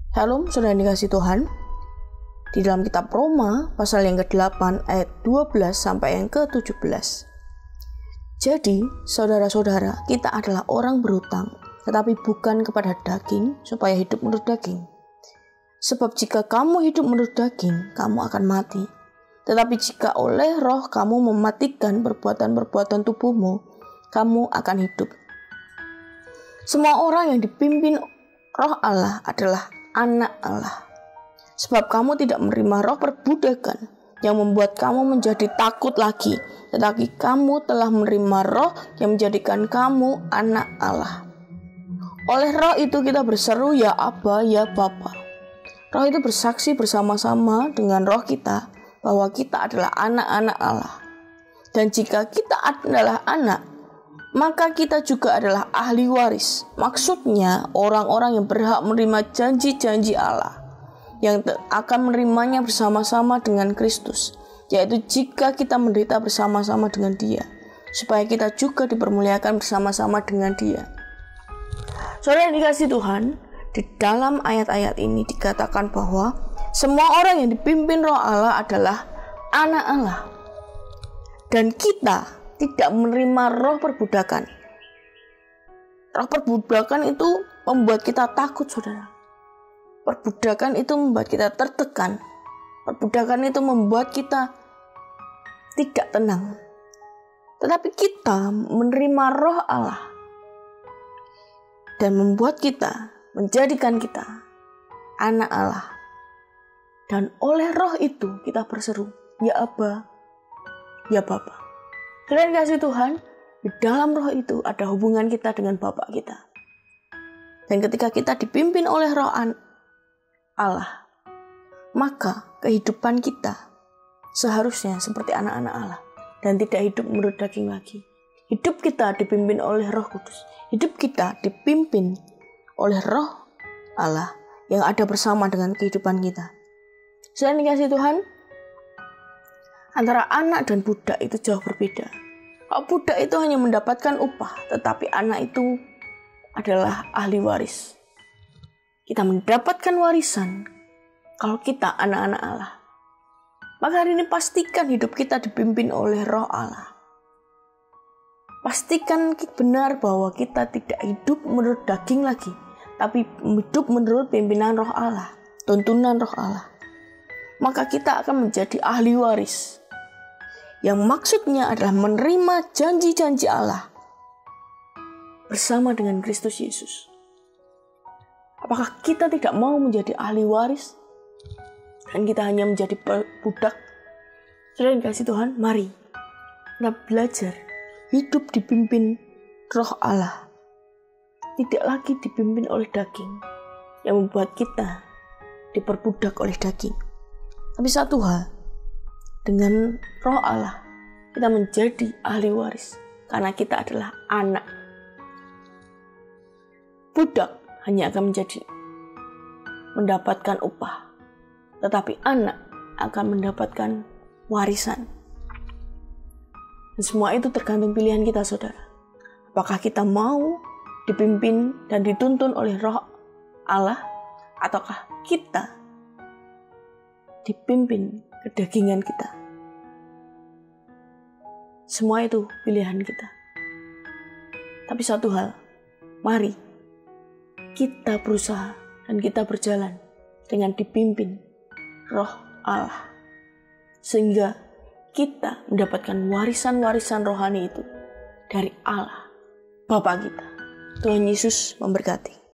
Shalom, saudara yang dikasihi Tuhan. Di dalam kitab Roma, pasal yang ke-8, ayat 12 sampai yang ke-17. Jadi, saudara-saudara, kita adalah orang berhutang, tetapi bukan kepada daging, supaya hidup menurut daging. Sebab jika kamu hidup menurut daging, kamu akan mati. Tetapi jika oleh roh kamu mematikan perbuatan-perbuatan tubuhmu, kamu akan hidup. Semua orang yang dipimpin roh Allah adalah anak Allah. Sebab kamu tidak menerima roh perbudakan yang membuat kamu menjadi takut lagi, tetapi kamu telah menerima roh yang menjadikan kamu anak Allah. Oleh roh itu kita berseru, ya Aba, ya Bapa. Roh itu bersaksi bersama-sama dengan roh kita bahwa kita adalah anak-anak Allah. Dan jika kita adalah anak, maka kita juga adalah ahli waris. Maksudnya orang-orang yang berhak menerima janji-janji Allah, yang akan menerimanya bersama-sama dengan Kristus, yaitu jika kita menderita bersama-sama dengan Dia, supaya kita juga dipermuliakan bersama-sama dengan Dia. Saudara yang dikasihi Tuhan, di dalam ayat-ayat ini dikatakan bahwa semua orang yang dipimpin roh Allah adalah anak Allah. Dan kita tidak menerima roh perbudakan. Roh perbudakan itu membuat kita takut, saudara. Perbudakan itu membuat kita tertekan. Perbudakan itu membuat kita tidak tenang. Tetapi kita menerima roh Allah dan membuat kita, menjadikan kita anak Allah. Dan oleh roh itu kita berseru, ya Aba, ya Bapa. Selain kasih Tuhan, di dalam roh itu ada hubungan kita dengan Bapa kita. Dan ketika kita dipimpin oleh roh Allah, maka kehidupan kita seharusnya seperti anak-anak Allah dan tidak hidup menurut daging lagi. Hidup kita dipimpin oleh Roh Kudus. Hidup kita dipimpin oleh roh Allah yang ada bersama dengan kehidupan kita. Selain dikasih Tuhan, antara anak dan budak itu jauh berbeda. Kalau budak itu hanya mendapatkan upah, tetapi anak itu adalah ahli waris. Kita mendapatkan warisan kalau kita anak-anak Allah. Maka hari ini pastikan hidup kita dipimpin oleh roh Allah. Pastikan benar bahwa kita tidak hidup menurut daging lagi, tapi hidup menurut pimpinan roh Allah, tuntunan roh Allah. Maka kita akan menjadi ahli waris, yang maksudnya adalah menerima janji-janji Allah bersama dengan Kristus Yesus. Apakah kita tidak mau menjadi ahli waris dan kita hanya menjadi budak? Saudara kasih Tuhan, mari kita belajar hidup dipimpin roh Allah, tidak lagi dipimpin oleh daging yang membuat kita diperbudak oleh daging. Tapi satu hal, dengan roh Allah kita menjadi ahli waris karena kita adalah anak. Budak hanya akan mendapatkan upah, tetapi anak akan mendapatkan warisan. Dan semua itu tergantung pilihan kita, saudara. Apakah kita mau dipimpin dan dituntun oleh roh Allah, ataukah kita dipimpin kedagingan kita? Semua itu pilihan kita. Tapi satu hal, mari kita berusaha dan kita berjalan dengan dipimpin roh Allah, sehingga kita mendapatkan warisan-warisan rohani itu dari Allah, Bapa kita. Tuhan Yesus memberkati.